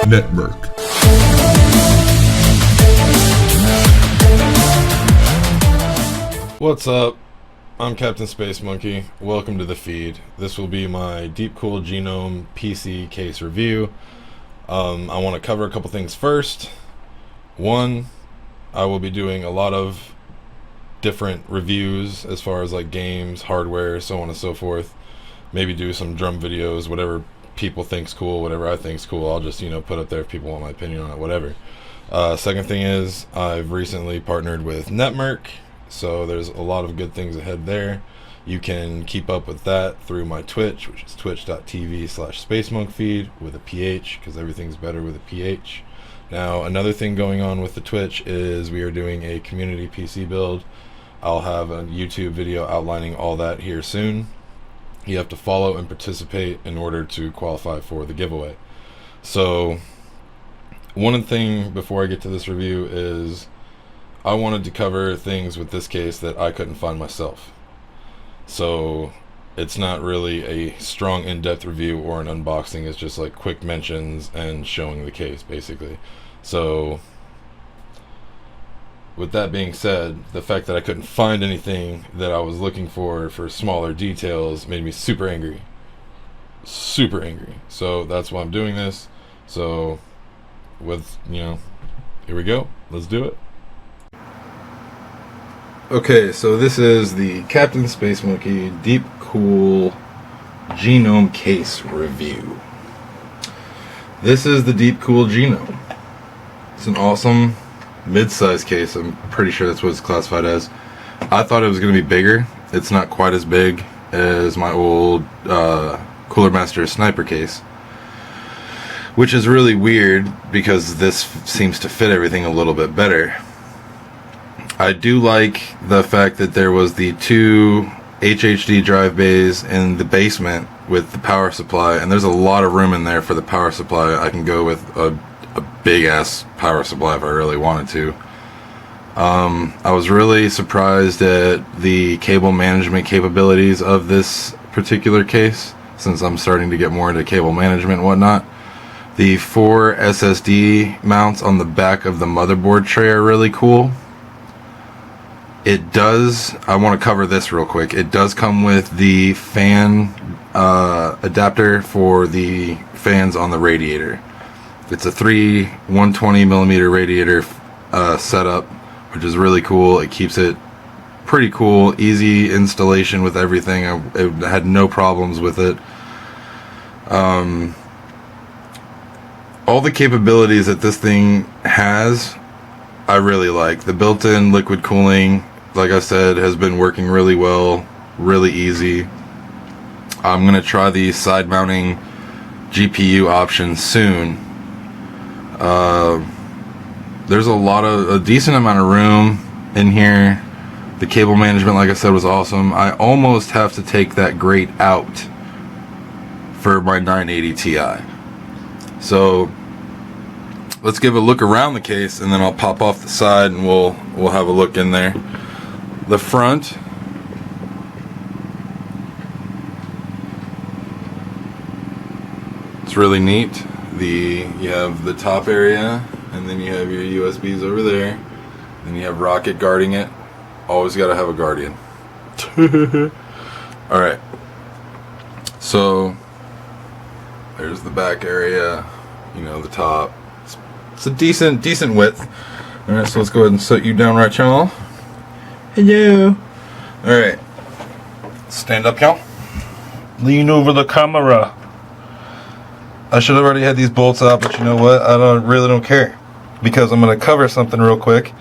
Network. What's up? I'm Captain Space Monkey. Welcome to the feed. This will be my Deep Cool Genome PC case review. I want to cover a couple things first. One, I will be doing a lot of different reviews as far as like games, hardware, so on and so forth. Maybe do some drum videos, whatever people think's cool, whatever I think's cool. I'll just, put up there if people want my opinion on it, whatever. Second thing is I've recently partnered with Network, so there's a lot of good things ahead there. You can keep up with that through my Twitch, which is twitch.tv/spacemonkfeed with a PH, because everything's better with a PH. Now, another thing going on with the Twitch is we are doing a community PC build. I'll have a YouTube video outlining all that here soon. You have to follow and participate in order to qualify for the giveaway. So, one thing before I get to this review is I wanted to cover things with this case that I couldn't find myself. So, it's not really a strong in-depth review or an unboxing. It's just like quick mentions and showing the case, basically. So, with that being said, the fact that I couldn't find anything that I was looking for smaller details made me super angry. Super angry. So that's why I'm doing this. So, here we go. Let's do it. Okay, so this is the Captain Space Monkey Deep Cool Genome case review. This is the Deep Cool Genome. It's an awesome mid-size case. I'm pretty sure that's what it's classified as. I thought it was going to be bigger. It's not quite as big as my old Cooler Master Sniper case, which is really weird because this seems to fit everything a little bit better. I do like the fact that there was the two HHD drive bays in the basement with the power supply, and there's a lot of room in there for the power supply. I can go with a big ass power supply if I really wanted to. I was really surprised at the cable management capabilities of this particular case, since I'm starting to get more into cable management and whatnot. The 4 SSD mounts on the back of the motherboard tray are really cool. It does, I want to cover this real quick, it does come with the fan adapter for the fans on the radiator. It's a 3 120mm radiator setup, which is really cool. It keeps it pretty cool, easy installation with everything. I had no problems with it. All the capabilities that this thing has, I really like. The built-in liquid cooling, like I said, has been working really well, really easy. I'm going to try the side mounting GPU option soon. There's a decent amount of room in here. The cable management, like I said, was awesome. I almost have to take that grate out for my 980 Ti. So let's give a look around the case, and then I'll pop off the side and we'll have a look in there. The front, it's really neat. You have the top area, and then you have your USBs over there. Then you have Rocket guarding it. Always got to have a guardian. Alright. So, there's the back area. The top. It's a decent width. Alright, so let's go ahead and set you down right, y'all. Hello. Alright. Stand up, y'all. Lean over the camera. I should have already had these bolts out, but you know what? I really don't care, because I'm going to cover something real quick,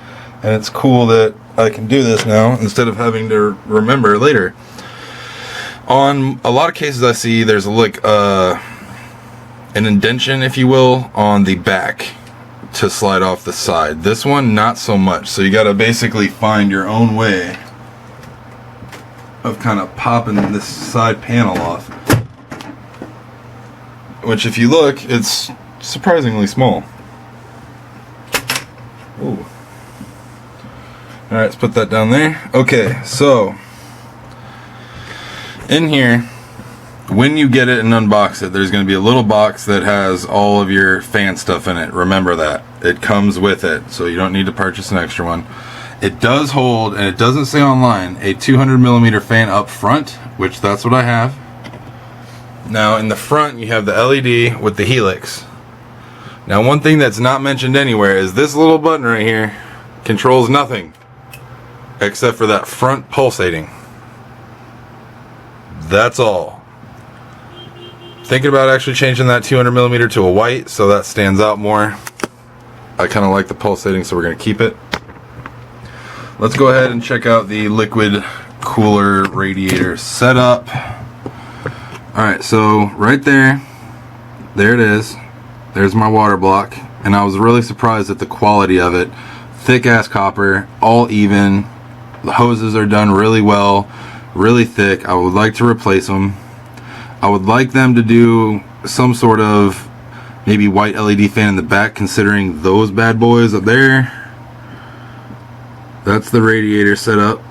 and it's cool that I can do this now instead of having to remember later. On a lot of cases I see, there's an indentation, if you will, on the back to slide off the side. This one, not so much. So you got to basically find your own way of kind of popping this side panel off. Which, if you look, it's surprisingly small. Ooh. Alright, let's put that down there. Okay, so in here when you get it and unbox it, there's going to be a little box that has all of your fan stuff in it. Remember that. It comes with it, so you don't need to purchase an extra one. It does hold, and it doesn't say online, a 200mm fan up front, which that's what I have. Now in the front you have the LED with the helix. Now one thing that's not mentioned anywhere is this little button right here controls nothing except for that front pulsating. That's all. Thinking about actually changing that 200mm to a white so that stands out more. I kind of like the pulsating, so we're going to keep it. Let's go ahead and check out the liquid cooler radiator setup. Alright, so right there it is. There's my water block, and I was really surprised at the quality of it. Thick ass copper, all even. The hoses are done really well, really thick. I would like to replace them. I would like them to do some sort of maybe white LED fan in the back, considering those bad boys up there. That's the radiator setup.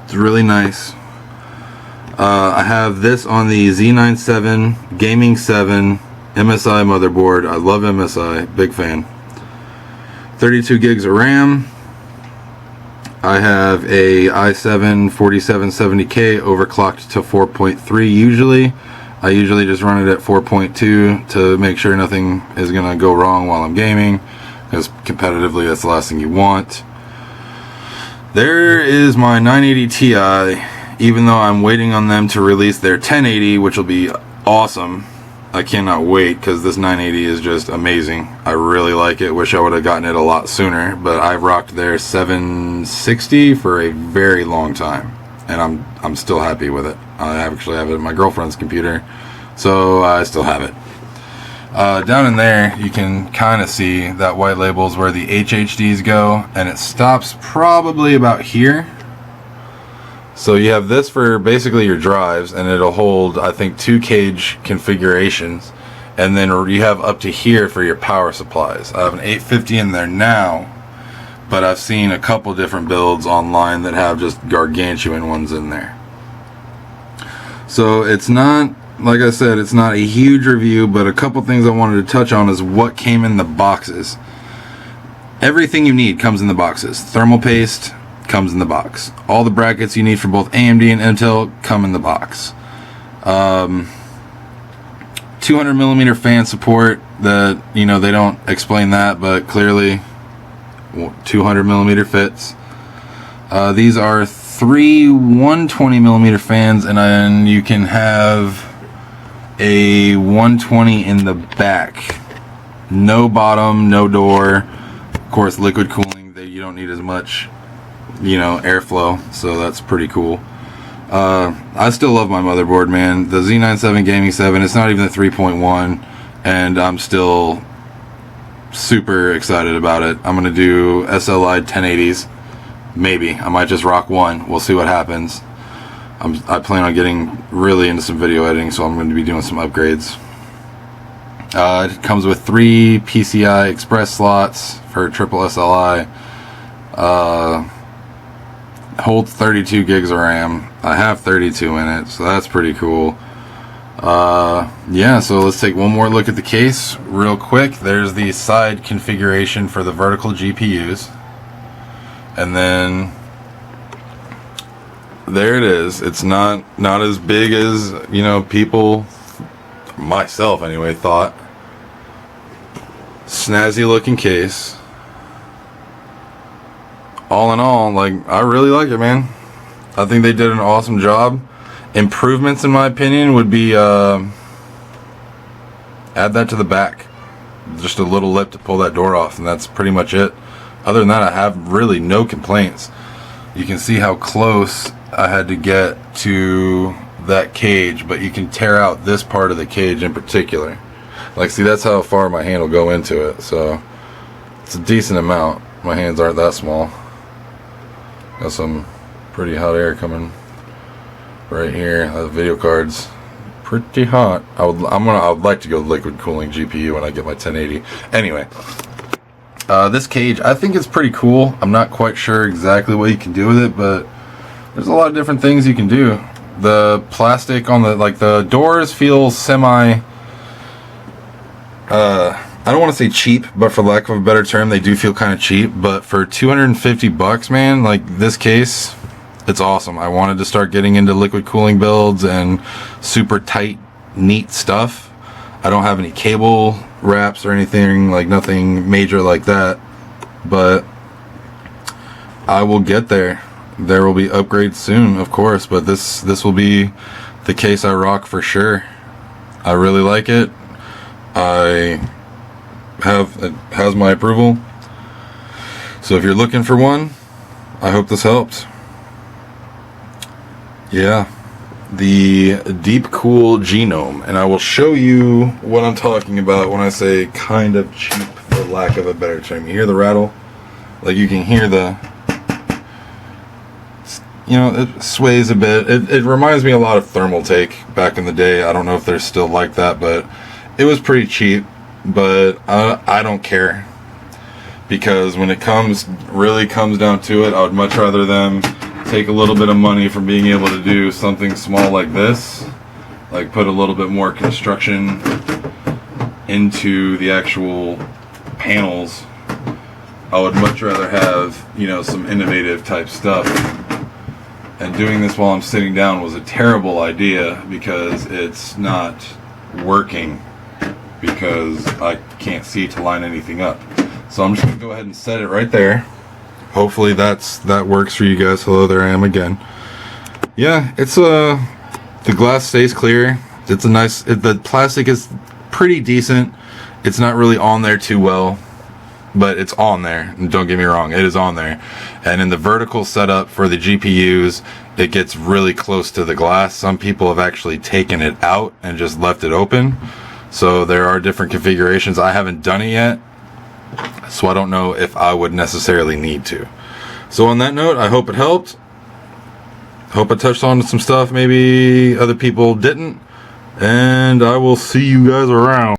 It's really nice. I have this on the Z97 Gaming 7 MSI motherboard. I love MSI, big fan. 32 gigs of RAM. I have a i7 4770K overclocked to 4.3 usually. I usually just run it at 4.2 to make sure nothing is going to go wrong while I'm gaming, because competitively that's the last thing you want. There is my 980 Ti. Even though I'm waiting on them to release their 1080, which will be awesome. I cannot wait, because this 980 is just amazing. I really like it. Wish I would have gotten it a lot sooner, but I've rocked their 760 for a very long time, and I'm still happy with it. I actually have it on my girlfriend's computer, so I still have it. Down in there you can kind of see that white label is where the HHDs go, and it stops probably about here. So you have this for basically your drives, and it'll hold, I think, 2 cage configurations, and then you have up to here for your power supplies. I have an 850 in there now, but I've seen a couple different builds online that have just gargantuan ones in there. So it's not, like I said, it's not a huge review, but a couple things I wanted to touch on is what came in the boxes. Everything you need comes in the boxes. Thermal paste comes in the box. All the brackets you need for both AMD and Intel come in the box. 200mm fan support, that, you know, they don't explain that, but clearly 200mm fits. These are 3 120mm fans, and then you can have a 120 in the back. No bottom, no door. Of course, liquid cooling, you don't need as much, you know, airflow, so that's pretty cool. I still love my motherboard, man. The Z97 Gaming 7, it's not even the 3.1, and I'm still super excited about it. I'm gonna do SLI 1080s. Maybe I might just rock one. We'll see what happens. I plan on getting really into some video editing, so I'm going to be doing some upgrades. It comes with 3 PCI Express slots for triple SLI. Holds 32 gigs of RAM. I have 32 in it, so that's pretty cool. Yeah, so let's take one more look at the case real quick. There's the side configuration for the vertical GPUs, and then there it is. It's not as big as, you know, people, myself anyway, thought. Snazzy looking case. All in all, like, I really like it, man. I think they did an awesome job. Improvements, in my opinion, would be add that to the back. Just a little lip to pull that door off, and that's pretty much it. Other than that, I have really no complaints. You can see how close I had to get to that cage, but you can tear out this part of the cage in particular. Like, see, that's how far my hand will go into it, so it's a decent amount. My hands aren't that small. Got some pretty hot air coming right here. The video card's pretty hot. I would like to go liquid cooling GPU when I get my 1080. Anyway, this cage, I think it's pretty cool. I'm not quite sure exactly what you can do with it, but there's a lot of different things you can do. The plastic on the doors feels semi. I don't want to say cheap, but for lack of a better term, they do feel kind of cheap. But for $250, man, like this case, it's awesome. I wanted to start getting into liquid cooling builds and super tight, neat stuff. I don't have any cable wraps or anything, like nothing major like that. But I will get there. There will be upgrades soon, of course, but this will be the case I rock for sure. I really like it. It has my approval. So if you're looking for one, I hope this helps. Yeah, the Deep Cool Genome, and I will show you what I'm talking about when I say kind of cheap, for lack of a better term. You hear the rattle? Like you can hear the, you know, it sways a bit. It reminds me a lot of Thermaltake back in the day. I don't know if they're still like that, but it was pretty cheap. But I don't care, because when it really comes down to it, I would much rather them take a little bit of money from being able to do something small like this, like put a little bit more construction into the actual panels. I would much rather have, you know, some innovative type stuff. And doing this while I'm sitting down was a terrible idea, because it's not working, because I can't see to line anything up. So I'm just gonna go ahead and set it right there. Hopefully that works for you guys. Hello, there I am again. Yeah, it's the glass stays clear. It's a nice, the plastic is pretty decent. It's not really on there too well, but it's on there. And don't get me wrong, it is on there. And in the vertical setup for the GPUs, it gets really close to the glass. Some people have actually taken it out and just left it open. So there are different configurations. I haven't done it yet, so I don't know if I would necessarily need to. So on that note, I hope it helped. Hope I touched on some stuff maybe other people didn't. And I will see you guys around.